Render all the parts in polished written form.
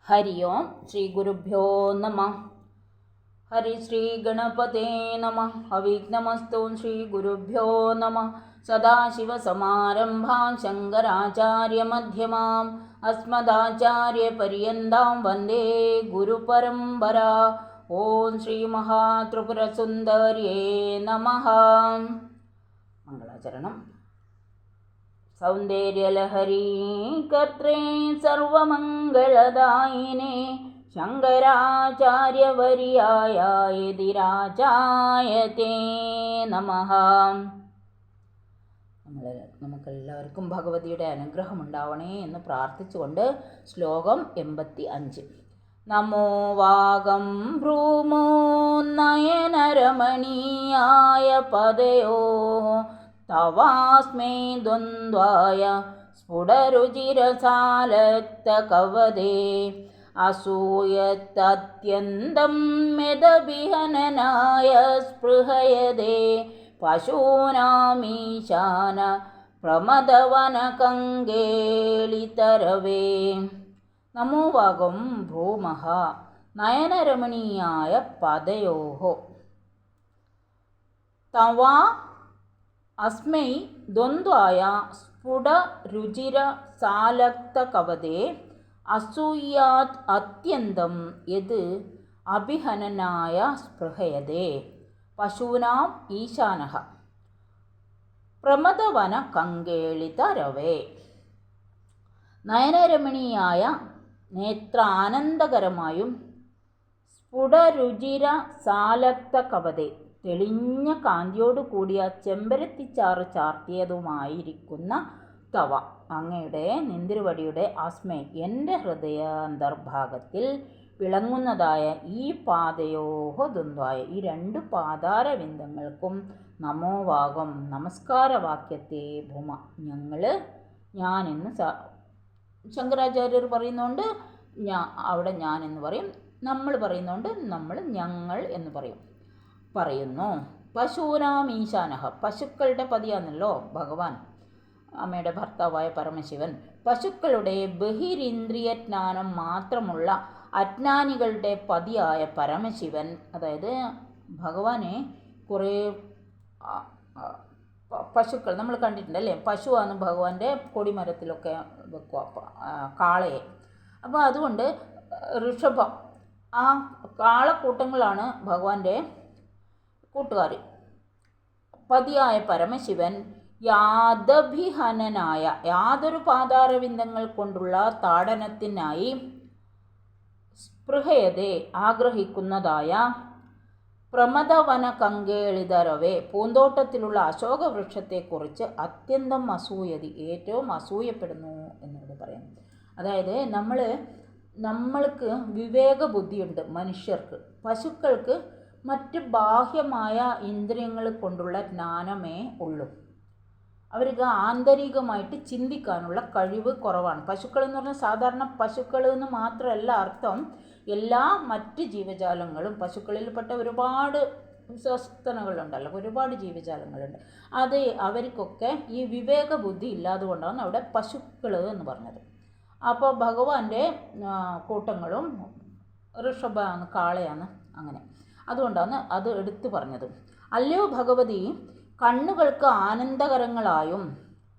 ഹരി ഓം ശ്രീ ഗുരുഭ്യോ നമ. ഹരി ശ്രീ ഗണപതേ നമ. അവിഘ്നമസ്തു ശ്രീ ഗുരുഭ്യോ നമ. സദാശിവസമാരംഭാം ശങ്കരാചാര്യമധ്യമാം അസ്മദാചാര്യപര്യന്താം വന്ദേ ഗുരുപരമ്പരാ. ഓം ശ്രീ മഹാത്രിപുരസുന്ദര്യേ നമഃ. മംഗളാചരണം. സൗന്ദര്യലഹരീ കർത്രേ സർവമംഗളദായിനേ ശങ്കരാചാര്യവര്യായ യതിരാജായ തേ നമഃ. നമുക്കെല്ലാവർക്കും ഭഗവതിയുടെ അനുഗ്രഹം ഉണ്ടാവണേ എന്ന് പ്രാർത്ഥിച്ചുകൊണ്ട് ശ്ലോകം 85. നമോ വാഗം ഭ്രൂമോ നയനരമണീയായ പദയോ തവാസ്മൈ ദ്വന്ദ്വായ സ്ഫുടരുചിരസാലക്തകവദേ അസൂയത്തത്യന്തം മെദവിഹനനായ സ്പൃഹയദേ പശൂനാമീശാന പ്രമദവനകങ്കേളിതരവേ. നമോവാഗം ഭൂമഃ നയനരമണീയായ പദയോഃ തവാ അസ്മൈ ദ്വന്ദ്വായ സ്ഫുടരുചിരസാലക്തകവദേ അസൂയാത് അത്യന്തം യത് അഭിഹനനായ സ്പൃഹയതേ പശൂനാം ഈശാനഃ പ്രമദവനകങ്കേളിതരവേ. നയനരമണീയായ നേത്രാനന്ദകരമായും സ്ഫുടരുചിരസാലക്തകവദേ തെളിഞ്ഞ കാന്തിയോടു കൂടിയ ചെമ്പരത്തിച്ചാറ് ചാർത്തിയതുമായിരിക്കുന്ന തവ അങ്ങയുടെ നിന്തിരുവടിയുടെ അസ്മൈ എൻ്റെ ഹൃദയാന്തർഭാഗത്തിൽ വിളങ്ങുന്നതായ ഈ പാദയോഹ ദ്വന്ദ്വായ ഈ രണ്ട് പാതാരവിന്ദങ്ങൾക്കും നമോവാകം നമസ്കാരവാക്യത്തെ ഭൂമ ഞാനെന്ന് ശങ്കരാചാര്യർ പറയുന്നുണ്ട്, അവിടെ ഞാൻ എന്ന് പറയും. നമ്മൾ പറയുന്നുണ്ട്, നമ്മൾ ഞങ്ങൾ എന്ന് പറയുന്നു. പശൂനാം ഈശാനഃ പശുക്കളുടെ പതിയാണല്ലോ ഭഗവാൻ, അമ്മയുടെ ഭർത്താവായ പരമശിവൻ. പശുക്കളുടെ ബഹിരീന്ദ്രിയജ്ഞാനം മാത്രമുള്ള അജ്ഞാനികളുടെ പതിയായ പരമശിവൻ, അതായത് ഭഗവാനെ കുറേ പശുക്കൾ നമ്മൾ കണ്ടിട്ടുണ്ടല്ലേ. പശുവാണ് ഭഗവാന്റെ കൊടിമരത്തിലൊക്കെ വെക്കുക, കാളയെ. അപ്പോൾ അതുകൊണ്ട് ഋഷഭം, ആ കാളക്കൂട്ടങ്ങളാണ് ഭഗവാന്റെ കൂട്ടുകാർ. പതിയായ പരമശിവൻ യാദഭിഹനനായ യാതൊരു പാതാരവിന്ദങ്ങൾ കൊണ്ടുള്ള താടനത്തിനായി സ്പൃഹയതേ ആഗ്രഹിക്കുന്നതായ പ്രമദവനകങ്കേളിതരവേ പൂന്തോട്ടത്തിലുള്ള അശോകവൃക്ഷത്തെക്കുറിച്ച് അത്യന്തം അസൂയതി ഏറ്റവും അസൂയപ്പെടുന്നു എന്നിവിടെ പറയുന്നു. അതായത് നമ്മൾക്ക് വിവേകബുദ്ധിയുണ്ട് മനുഷ്യർക്ക്. പശുക്കൾക്ക് മറ്റ് ബാഹ്യമായ ഇന്ദ്രിയങ്ങൾ കൊണ്ടുള്ള ജ്ഞാനമേ ഉള്ളൂ. അവർക്ക് ആന്തരികമായിട്ട് ചിന്തിക്കാനുള്ള കഴിവ് കുറവാണ്. പശുക്കൾ എന്ന് പറഞ്ഞാൽ സാധാരണ പശുക്കൾ എന്ന് മാത്രമല്ല അർത്ഥം, എല്ലാ മറ്റ് ജീവജാലങ്ങളും, പശുക്കളിൽപ്പെട്ട ഒരുപാട് സസ്തനങ്ങളുണ്ടല്ലോ, ഒരുപാട് ജീവജാലങ്ങളുണ്ട്. അത് അവർക്കൊക്കെ ഈ വിവേകബുദ്ധി ഇല്ലാതെ കൊണ്ടാണ് അവിടെ പശുക്കൾ എന്ന് പറഞ്ഞത്. അപ്പോൾ ഭഗവാന്റെ കൂട്ടങ്ങളും ഋഷഭമാണ്, കാളയാണ്, അങ്ങനെ അതുകൊണ്ടാണ് അത് എടുത്തു പറഞ്ഞത്. അല്ലയോ ഭഗവതി, കണ്ണുകൾക്ക് ആനന്ദകരങ്ങളായും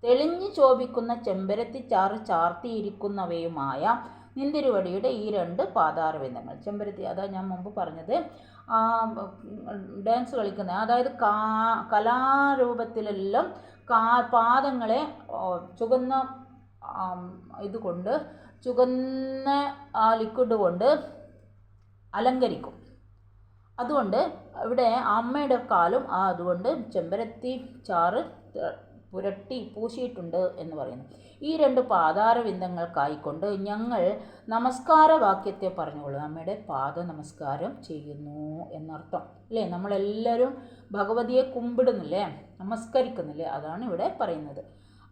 തെളിഞ്ഞു ശോഭിക്കുന്ന ചെമ്പരത്തിച്ചാറ് ചാർത്തിയിരിക്കുന്നവയുമായ നിന്തിരുവടിയുടെ ഈ രണ്ട് പാതാരവിന്ദങ്ങൾ. ചെമ്പരത്തി, അതാ ഞാൻ മുമ്പ് പറഞ്ഞത്, ഡാൻസ് കളിക്കുന്ന, അതായത് കലാരൂപത്തിലെല്ലാം പാദങ്ങളെ ചുവന്ന ചുവന്ന ലിക്വിഡ് കൊണ്ട് അലങ്കരിക്കും. അതുകൊണ്ട് ഇവിടെ അമ്മയുടെ കാലും അതുകൊണ്ട് ചെമ്പരത്തി ചാറ് പുരട്ടി പൂശിയിട്ടുണ്ട് എന്ന് പറയുന്നു. ഈ രണ്ട് പാതാരവിന്ദങ്ങൾക്കായിക്കൊണ്ട് ഞങ്ങൾ നമസ്കാരവാക്യത്തെ പറഞ്ഞോളൂ. അമ്മയുടെ പാദ നമസ്കാരം ചെയ്യുന്നു എന്നർത്ഥം അല്ലേ. നമ്മളെല്ലാവരും ഭഗവതിയെ കുമ്പിടുന്നില്ലേ, നമസ്കരിക്കുന്നില്ലേ, അതാണ് ഇവിടെ പറയുന്നത്.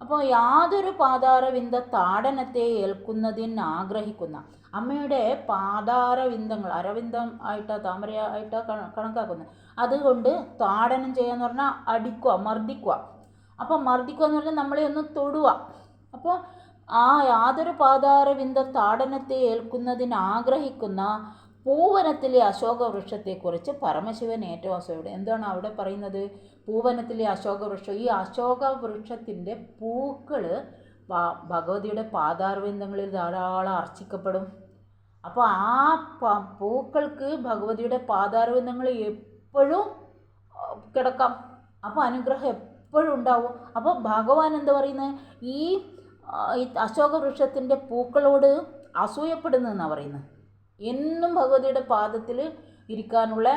അപ്പോൾ യാതൊരു പാതാരവിന്ദ താടനത്തെ ഏൽക്കുന്നതിന് ആഗ്രഹിക്കുന്ന അമ്മയുടെ പാതാരവിന്ദങ്ങൾ, അരവിന്ദം ആയിട്ടാ താമരയായിട്ടാ കണക്കാക്കുന്നത്. അതുകൊണ്ട് താടനം ചെയ്യാന്ന് പറഞ്ഞാൽ അടിക്കുക, മർദ്ദിക്കുക. അപ്പോൾ മർദ്ദിക്കുക എന്ന് പറഞ്ഞാൽ നമ്മളെ ഒന്ന് തൊടുക. അപ്പോൾ ആ യാതൊരു പാതാരവിന്ദ താടനത്തെ ഏൽക്കുന്നതിനാഗ്രഹിക്കുന്ന പൂവനത്തിലെ അശോകവൃക്ഷത്തെക്കുറിച്ച് പരമശിവൻ ഏറ്റവും അസൂയോടെ എന്താണ് അവിടെ പറയുന്നത്? പൂവനത്തിലെ അശോകവൃക്ഷം, ഈ അശോകവൃക്ഷത്തിൻ്റെ പൂക്കൾ ഭഗവതിയുടെ പാതാരവിന്ദങ്ങളിൽ ധാരാളം അർച്ചിക്കപ്പെടും. അപ്പോൾ ആ പൂക്കൾക്ക് ഭഗവതിയുടെ പാതാരവിന്ദങ്ങളിൽ എപ്പോഴും കിടക്കാം. അപ്പോൾ അനുഗ്രഹം എപ്പോഴും ഉണ്ടാവും. അപ്പോൾ ഭഗവാൻ എന്താ പറയുന്നത്? ഈ അശോകവൃക്ഷത്തിൻ്റെ പൂക്കളോട് അസൂയപ്പെടുന്നതെന്നാണ് പറയുന്നത്. എന്നും ഭഗവതിയുടെ പാദത്തിൽ ഇരിക്കാനുള്ള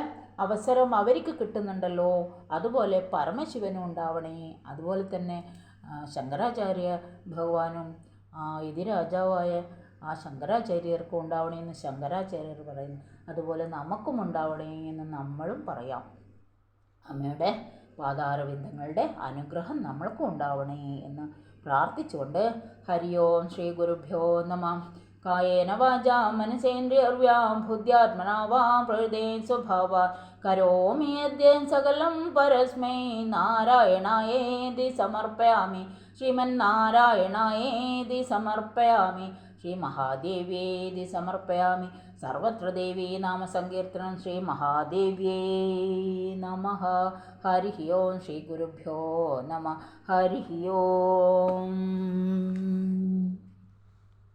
അവസരം അവർക്ക് കിട്ടുന്നുണ്ടല്ലോ, അതുപോലെ പരമശിവനും ഉണ്ടാവണേ. അതുപോലെ തന്നെ ശങ്കരാചാര്യ ഭഗവാനും ഇതിരാജാവായ ആ ശങ്കരാചാര്യർക്കും ഉണ്ടാവണേ എന്ന് ശങ്കരാചാര്യർ പറയുന്നു. അതുപോലെ നമുക്കും ഉണ്ടാവണേ എന്ന് നമ്മളും പറയാം. അമ്മയുടെ പാതാരവിന്ദങ്ങളുടെ അനുഗ്രഹം നമ്മൾക്കും ഉണ്ടാവണേ എന്ന് പ്രാർത്ഥിച്ചുകൊണ്ട് ഹരി ഓം ശ്രീ ഗുരുഭ്യോ നമഃ. കായേന വാചാ മനസേന്ദ്രിയർവ്യാം ബുദ്ധ്യാത്മനാ വാ പ്രകൃതേ സ്വഭാവാത് കരോമി യദ്യം സകലം പരസ്മൈ നാരായണായേതി സമർപ്പയാമി. ശ്രീമന്നാരായണായേതി സമർപ്പയാമി. ശ്രീ മഹാദേവ്യേതി സമർപ്പയാമി. സർവത്ര ദേവീ നാമസങ്കീർത്തനം. ശ്രീ മഹാദേവ്യേ നമഃ. ഹരി ഓം ശ്രീ ഗുരുഭ്യോ നമഃ. ഹരി ഓം.